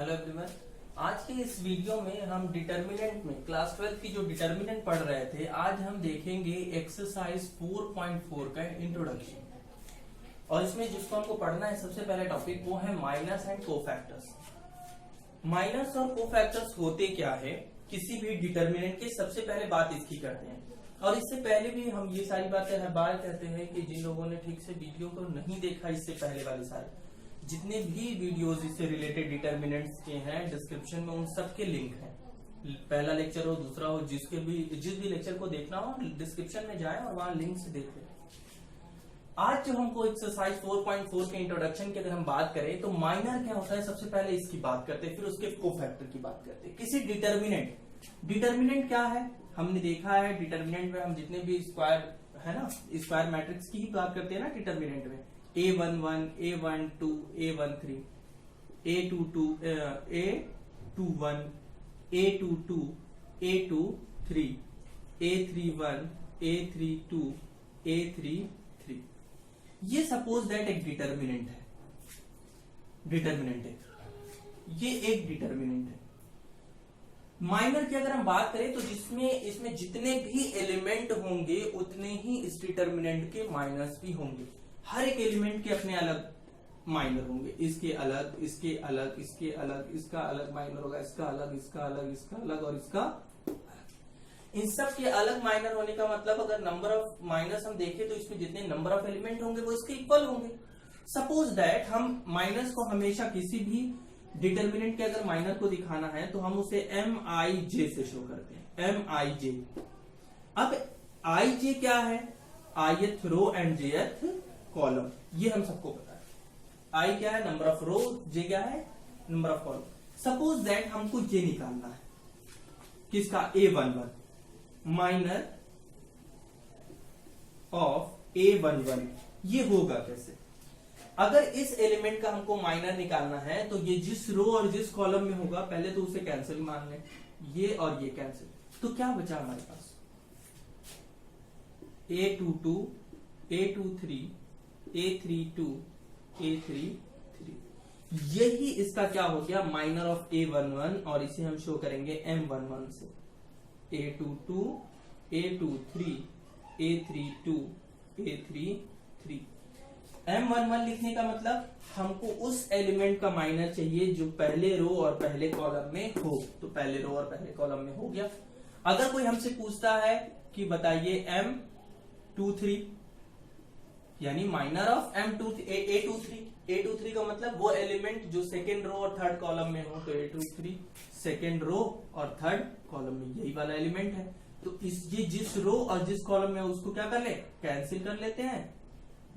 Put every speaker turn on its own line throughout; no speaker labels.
Hello everyone. आज के इस वीडियो में हम डिटर्मिनेंट में क्लास 12 की जो डिटर्मिनेंट पढ़ रहे थे, आज हम देखेंगे एक्सरसाइज 4.4 का इंट्रोडक्शन। और इसमें जिसको हमको पढ़ना है सबसे पहले टॉपिक वो है माइनस एंड कोफैक्टर्स। माइनस और कोफैक्टर्स होते क्या है, किसी भी डिटर्मिनेंट के सबसे पहले बात इसकी करते हैं। और इससे पहले भी हम ये सारी बातें हर बार कहते हैं कि जिन लोगों ने ठीक से वीडियो को नहीं देखा, इससे पहले वाले सारे जितने भी वीडियोस इससे रिलेटेड डिटर्मिनेंट्स के हैं डिस्क्रिप्शन में उन सब के लिंक हैं। पहला लेक्चर हो, दूसरा हो, जिस भी लेक्चर को देखना हो डिस्क्रिप्शन में जाएं और वहां लिंक से देखें। आज जो हमको एक्सरसाइज 4.4 के इंट्रोडक्शन की अगर हम बात करें तो माइनर क्या होता है, सबसे पहले इसकी बात करते हैं, फिर उसके कोफैक्टर की बात करते हैं। किसी डिटर्मिनेंट क्या है, हमने देखा है डिटर्मिनेंट में हम जितने भी स्क्वायर है ना, स्क्वायर मैट्रिक्स की ही बात करते हैं ना डिटर्मिनेंट में। A11, A12, A13, A22, A21, A22, A23, A31, A32, A33। ये सपोज दैट एक डिटर्मिनेंट है, ये एक डिटर्मिनेंट है। माइनर की अगर हम बात करें तो इसमें जितने भी एलिमेंट होंगे उतने ही इस डिटर्मिनेंट के माइनस भी होंगे। हर एक एलिमेंट के अपने अलग माइनर होंगे, इसके अलग, इसके अलग, इसके अलग, इसका अलग माइनर होगा, इसका अलग, इसका अलग, इसका अलग और इसका अलग। इन सब के अलग माइनर होने का मतलब अगर नंबर ऑफ माइनर्स हम देखें तो इसमें जितने नंबर ऑफ एलिमेंट होंगे वो इसके इक्वल होंगे। सपोज दैट हम माइनस को हमेशा किसी भी डिटर्मिनेंट के अगर माइनर को दिखाना है तो हम उसे MIJ से शो करते हैं, MIJ। अब IJ क्या है, ith row and jth column, ये हम सबको पता है। I क्या है, नंबर ऑफ रो, J क्या है, number of column. Suppose that हमको ये निकालना है, किसका, A11 माइनर ऑफ A11। ये होगा कैसे, अगर इस एलिमेंट का हमको माइनर निकालना है तो ये जिस रो और जिस कॉलम में होगा पहले तो उसे कैंसिल मान लें, ये और ये कैंसिल, तो क्या बचा हमारे पास, A22, A23, A32, A33। यही इसका क्या हो गया, माइनर ऑफ A11, और इसे हम शो करेंगे M11 से। A22, A23, A32, A33। M11 लिखने का मतलब हमको उस एलिमेंट का माइनर चाहिए जो पहले रो और पहले कॉलम में हो, तो पहले रो और पहले कॉलम में हो गया। अगर कोई हमसे पूछता है कि बताइए M23 यानी माइनर ऑफ A23 का मतलब वो एलिमेंट जो सेकेंड रो और थर्ड कॉलम में हो, तो A23 सेकेंड रो और थर्ड कॉलम में यही वाला एलिमेंट है। तो ये जिस रो और जिस कॉलम में उसको क्या कर ले, कैंसिल कर लेते हैं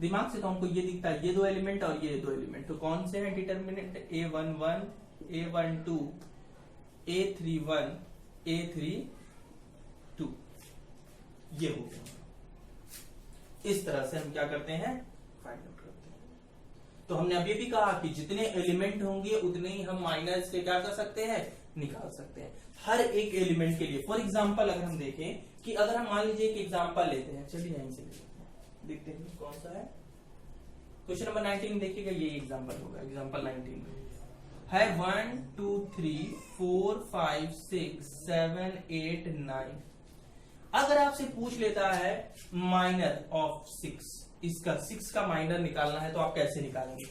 दिमाग से, तो हमको ये दिखता है, ये दो एलिमेंट और ये दो एलिमेंट, तो कौन से हैं determinant, A11, A12, A31, A32। ये हो गया। इस तरह से हम क्या करते हैं, फाइंड आउट करते हैं। तो हमने अभी भी कहा कि जितने एलिमेंट होंगे उतने ही हम माइनर से क्या कर सकते हैं, निकाल सकते हैं हर एक एलिमेंट के लिए। फॉर एग्जाम्पल अगर हम देखें कि अगर हम मान लीजिए एक एग्जाम्पल लेते हैं, चलिए यहीं से देखते हैं कौन सा है। क्वेश्चन नंबर 19 देखिएगा, ये एग्जाम्पल होगा, एग्जाम्पल 19 है 1 2 3 4 5 6 7 8 9। अगर आपसे पूछ लेता है माइनर ऑफ 6, इसका 6 का माइनर निकालना है तो आप कैसे निकालेंगे,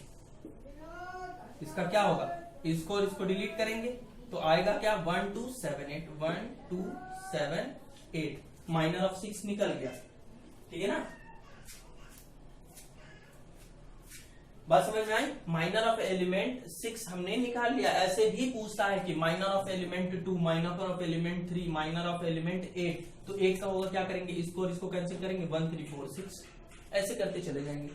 इसका क्या होगा, इसको और इसको डिलीट करेंगे तो आएगा क्या, 1 2 7 8, 1 2 7 8। माइनर ऑफ 6 निकल गया, ठीक है ना। बात समझ में आई, माइनर ऑफ एलिमेंट 6 हमने निकाल लिया। ऐसे भी पूछता है कि minor of element 2, minor of element 3, minor of element 8, तो 8 का होगा क्या करेंगे, इसको और इसको कैंसिल करेंगे, 1 3 4 6, ऐसे करते चले जाएंगे।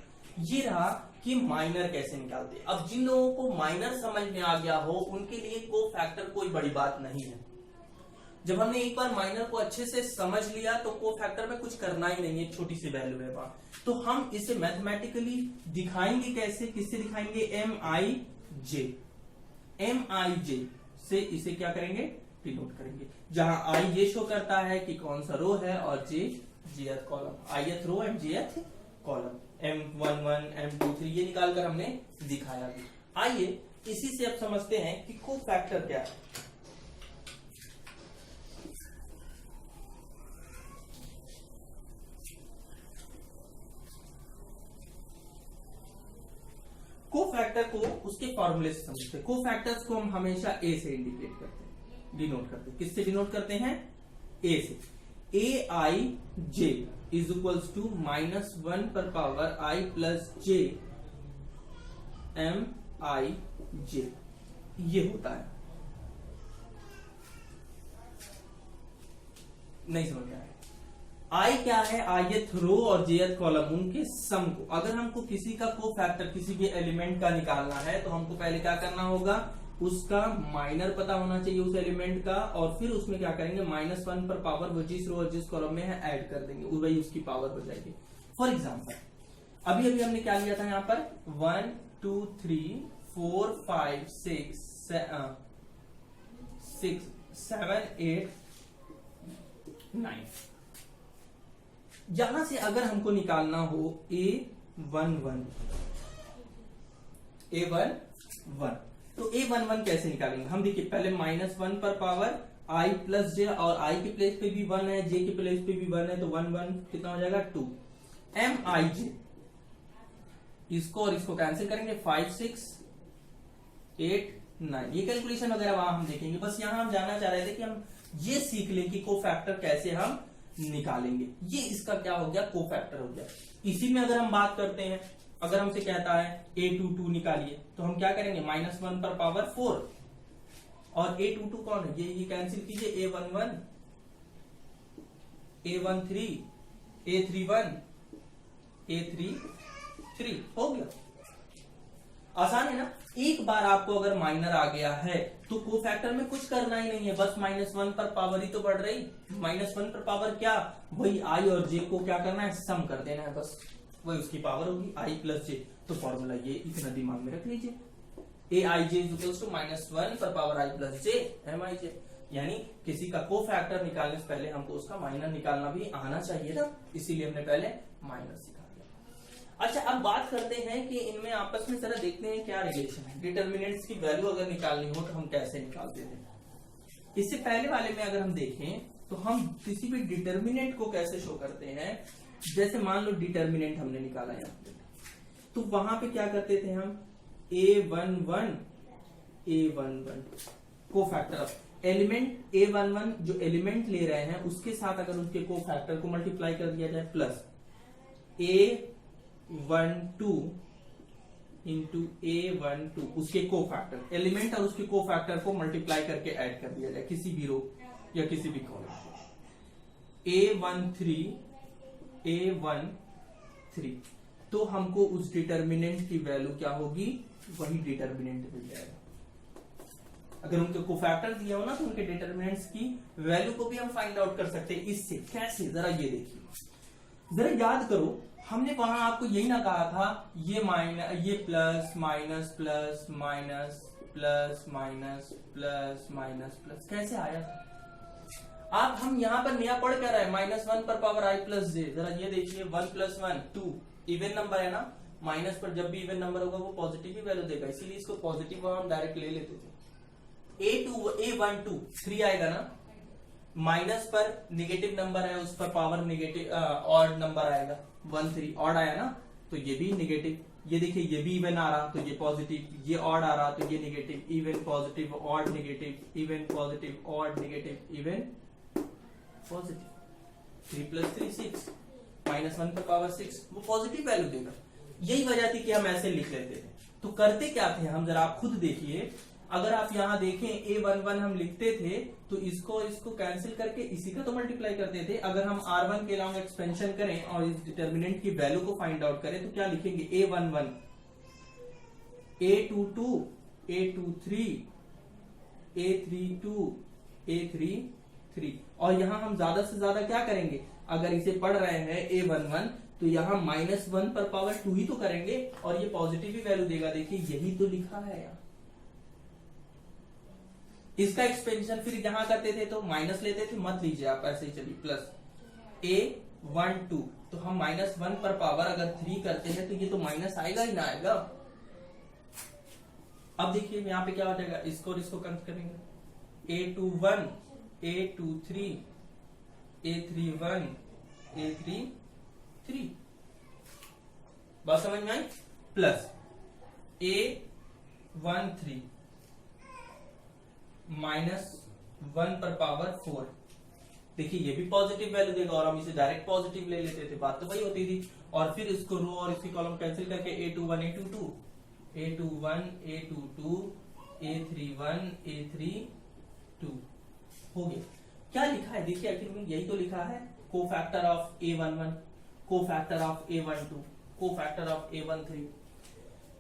ये रहा कि माइनर कैसे निकालते। अब जिन लोगों को माइनर समझ में आ गया हो उनके लिए कोफैक्टर कोई बड़ी बात नहीं है। जब हमने एक बार माइनर को अच्छे से समझ लिया तो कोफैक्टर में कुछ करना ही नहीं है, छोटी सी वैल्यू है वहां। तो हम इसे मैथमेटिकली दिखाएंगे कैसे, किससे दिखाएंगे, MIJ से इसे क्या करेंगे, डिनोट करेंगे, जहां I ये शो करता है कि कौन सा रो है और J jth column, ith row and jth column. M11 M23 ये निकालकर हमने दिखाया भी। आइए इसी से अब समझते हैं कि को फैक्टर क्या है। को फैक्टर को उसके फॉर्मूले से समझते हैं। को फैक्टर्स को हम हमेशा ए से इंडिकेट करते हैं, डिनोट करते हैं। किससे डिनोट करते हैं? ए से। ए आई जे इज इक्वल्स टू -1 पर पावर आई प्लस जे एम आई जे, ये होता है। नहीं समझ में आया? आई क्या है? ith रो और jth कॉलम, उनके सम को, अगर हमको किसी का को फैक्टर किसी भी एलिमेंट का निकालना है तो हमको पहले क्या करना होगा, उसका माइनर पता होना चाहिए उस एलिमेंट का, और फिर उसमें क्या करेंगे, -1 पर पावर वो जिस रो और जिस कॉलम में है ऐड कर देंगे, वही उसकी पावर हो जाएगी। फॉर एग्जाम्पल अभी अभी हमने क्या लिया था यहाँ पर 1 2 3 4 5 6 7 8 9। यहां से अगर हमको निकालना हो A11 तो A11 कैसे निकालेंगे हम? देखिए पहले -1 पर पावर i प्लस जे, और i के प्लेस पे भी 1 है, j के प्लेस पे भी 1 है, तो 1 1 कितना हो जाएगा 2 mij। इसको और इसको कैंसिल करेंगे, 5 6 8 9। ये कैलकुलेशन वगैरह वहां हम देखेंगे। बस यहां हम जानना चाह रहे थे कि हम ये सीख लें कि को फैक्टर कैसे हम निकालेंगे। ये इसका क्या हो गया, को फैक्टर हो गया। इसी में अगर हम बात करते हैं, अगर हमसे कहता है A22 निकालिए, तो हम क्या करेंगे, -1 पर पावर 4, और A22 कौन है, ये कैंसिल कीजिए, A11 A13 A31 A33 हो गया। आसान है ना? एक बार आपको अगर माइनर आ गया है तो को फैक्टर में कुछ करना ही नहीं है, बस -1 पर पावर ही तो बढ़ रही। -1 पर पावर क्या, वही आई और जे को क्या करना है, सम कर देना है, बस वही उसकी पावर होगी, आई प्लस जे। तो फॉर्मूला ये इतना दिमाग में रख लीजिए, ए आई जे इज इक्वल्स टू -1 पर पावर आई प्लस जे एम आई जे। यानी किसी का को फैक्टर निकालने से पहले हमको उसका माइनर निकालना भी आना चाहिए ना, इसीलिए हमने पहले माइनर सीखा। अच्छा, अब बात करते हैं कि इनमें आपस में जरा देखते हैं क्या रिलेशन है। डिटर्मिनेंट्स की वैल्यू अगर निकालनी हो तो हम कैसे निकालते थे। इससे पहले वाले में अगर हम देखें तो हम किसी भी डिटर्मिनेंट को कैसे शो करते हैं। जैसे मान लो डिटर्मिनेंट हमने निकाला यहाँ पे, तो वहां पे क्या करते थे हम, A11 को फैक्टर एलिमेंट A11 जो एलिमेंट ले रहे हैं उसके साथ अगर उसके को फैक्टर को मल्टीप्लाई कर दिया जाए, प्लस A12 इंटू A12 उसके को फैक्टर, एलिमेंट और उसके को फैक्टर को मल्टीप्लाई करके ऐड कर दिया जाए किसी भी रो या किसी भी कॉलम। A13 तो हमको उस डिटर्मिनेंट की वैल्यू क्या होगी, वही डिटर्मिनेंट मिल जाएगा। अगर उनके को फैक्टर दिया हो ना तो उनके डिटर्मिनेंट्स की वैल्यू को भी हम फाइंड आउट कर सकते हैं। इससे कैसे, जरा ये देखिए, जरा याद करो, हमने वहां आपको यही ना कहा था ये माइनस, ये plus minus plus minus plus minus plus minus plus, कैसे आया था? आप हम यहाँ पर नया पढ़ क्या रहे हैं, -1 पर पावर आई प्लस जे। जरा ये देखिए, 1 + 1 2 इवन नंबर है ना, माइनस पर जब भी इवन नंबर होगा वो पॉजिटिव ही वैल्यू देगा, इसीलिए इसको पॉजिटिव हम डायरेक्ट ले लेते थे। A12 3 आएगा ना, माइनस पर निगेटिव नंबर है, उस पर पावर निगेटिव ऑड नंबर आएगा, 1 3 ऑड आया ना, तो ये भी निगेटिव। ये देखिए, ये भी इवन आ रहा तो ये पॉजिटिव, ये ऑड आ रहा तो ये negative, even positive odd negative, even positive odd negative, even positive. 3 + 3 6, -1 पर पावर 6 वो पॉजिटिव वैल्यू देगा। यही वजह थी कि हम ऐसे लिख लेते थे। तो करते क्या थे हम, जरा आप खुद देखिए, अगर आप यहां देखें A11 हम लिखते थे तो इसको कैंसिल करके इसी का तो मल्टीप्लाई करते थे। अगर हम R1 के अलावा एक्सपेंशन करें और इस डिटर्मिनेंट की वैल्यू को फाइंड आउट करें तो क्या लिखेंगे, A11 A22 A23 A32 A33, और यहां हम ज्यादा से ज्यादा क्या करेंगे, अगर इसे पढ़ रहे हैं A11 तो यहां -1 पर पावर 2 ही तो करेंगे और ये पॉजिटिव ही वैल्यू देगा। देखिए यही तो लिखा है यार। इसका एक्सपेंशन फिर जहां करते थे तो माइनस लेते थे, मत लीजिए आप, ऐसे ही चलिए, प्लस A12 तो हम -1 पर पावर अगर 3 करते हैं तो ये तो माइनस आएगा ही ना आएगा। अब देखिए यहाँ पे क्या हो जाएगा, इसको और इसको कनेक्ट करेंगे, A21 A23 A31 A33, बात समझ में आई, प्लस A13 -1 पर पावर 4। देखिए ये भी पॉजिटिव वैल्यू देगा और हम इसे डायरेक्ट पॉजिटिव ले लेते थे, बात तो वही होती थी। और फिर इसको रो और इसकी कॉलम कैंसिल करके A21 A22 A21 A22 A31 A32 हो गया। क्या लिखा है देखिए, आखिर में यही तो लिखा है, cofactor of A11, cofactor of A12, cofactor of A13।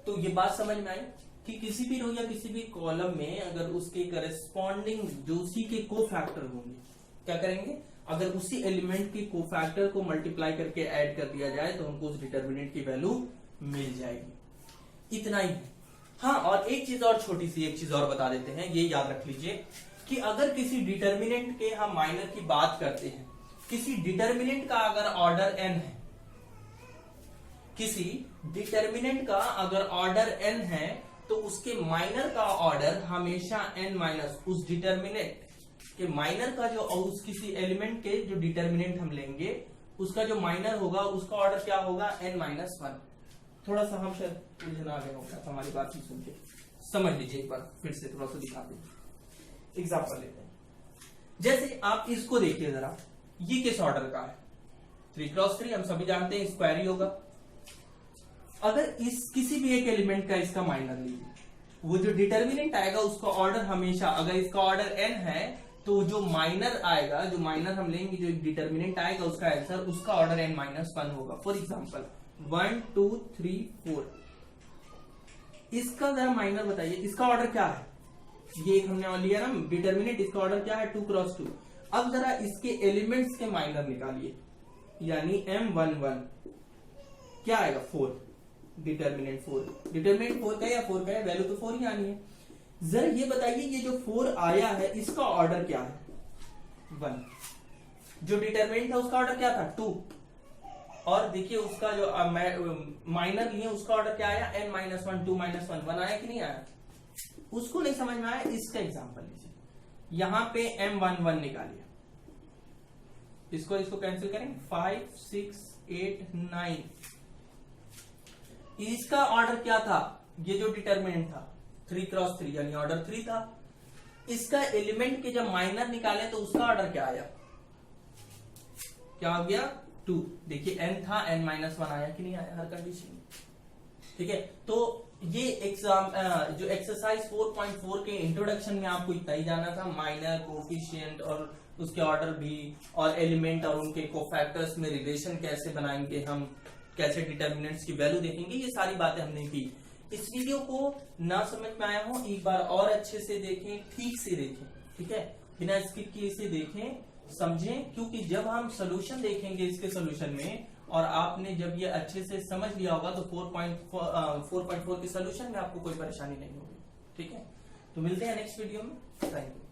तो ये बात समझ में आई कि किसी भी रो या किसी भी कॉलम में अगर उसके करस्पॉन्डिंग जो उसी के कोफैक्टर होंगे, क्या करेंगे, अगर उसी एलिमेंट के कोफैक्टर को मल्टीप्लाई करके ऐड कर दिया जाए तो हमको उस डिटर्मिनेंट की वैल्यू मिल जाएगी। इतना ही है। हाँ, और एक चीज और, छोटी सी एक चीज और बता देते हैं, ये याद रख लीजिए कि अगर किसी डिटर्मिनेंट के हम माइनर की बात करते हैं, किसी डिटर्मिनेंट का अगर ऑर्डर n है, किसी डिटर्मिनेंट का अगर ऑर्डर n है तो उसके माइनर का ऑर्डर हमेशा n माइनस उस डिटर्मिनेंट के माइनर का जो उस किसी एलिमेंट के जो डिटर्मिनेंट हम लेंगे उसका जो माइनर होगा उसका ऑर्डर क्या होगा, n-1। थोड़ा सा हम शायद उलझन आ गया होगा हमारी बात ही सुन के, समझ लीजिए एक बार फिर से, थोड़ा सा दिखाते हैं, एग्जाम्पल लेते हैं। जैसे आप इसको देखिए जरा, ये किस ऑर्डर का है, 3x3, हम सभी जानते हैं स्क्वायर ही होगा। अगर इस किसी भी एक एलिमेंट का इसका माइनर लीजिए, वो जो डिटर्मिनेंट आएगा उसका ऑर्डर हमेशा, अगर इसका ऑर्डर n है तो जो माइनर आएगा, जो माइनर हम लेंगे, जो डिटर्मिनेंट आएगा उसका आंसर, उसका ऑर्डर n-1 होगा। फॉर एग्जाम्पल 1 2 3 4, इसका जरा माइनर बताइए, इसका ऑर्डर क्या है, ये एक हमने लिया ना डिटर्मिनेंट, इसका ऑर्डर क्या है, 2x2। अब जरा इसके एलिमेंट्स के माइनर निकालिए, यानी m11 क्या आएगा, 4, डिटर्मिनेंट 4, डिटर्मिनेंट 4 का या 4 का है, वैल्यू तो 4 ही आनी है। जरा ये बताइए ये जो 4 आया है इसका ऑर्डर क्या है, 1। जो डिटर्मिनेंट था उसका ऑर्डर क्या था, 2। और देखिए उसका जो माइनर लिए उसका ऑर्डर क्या आया, n-1, 2-1, 1 आया कि नहीं आया। उसको नहीं समझ में आया, इसका एग्जांपल लीजिए, यहां पे m11 निकालिए, इसको कैंसिल करेंगे, 5 6 8 9, इसका ऑर्डर क्या था, ये जो डिटर्मिनेंट था 3x3 यानी ऑर्डर 3 था। इसका एलिमेंट के जब माइनर निकाले तो उसका ऑर्डर क्या आया, क्या हो गया, 2। देखिए n था, n-1 आया कि नहीं आया हर कंडीशन में, ठीक है। तो ये एग्जाम जो एक्सरसाइज 4.4 के इंट्रोडक्शन में आपको इतना ही जाना था, माइनर, कोफिशिएंट और उसके ऑर्डर भी, और एलिमेंट और उनके कोफैक्टर्स में रिलेशन कैसे बनाएंगे हम, कैसे डिटर्मिनेंट्स की वैल्यू देखेंगे, ये सारी बातें हमने की। इस वीडियो को ना समझ में आया हो एक बार और अच्छे से देखें, ठीक से देखें, ठीक है, बिना स्किप किए इसे देखें, समझें, क्योंकि जब हम सोल्यूशन देखेंगे इसके सोल्यूशन में और आपने जब ये अच्छे से समझ लिया होगा तो 4.4 के सोल्यूशन में आपको कोई परेशानी नहीं होगी, ठीक है। तो मिलते हैं नेक्स्ट वीडियो में, थैंक यू।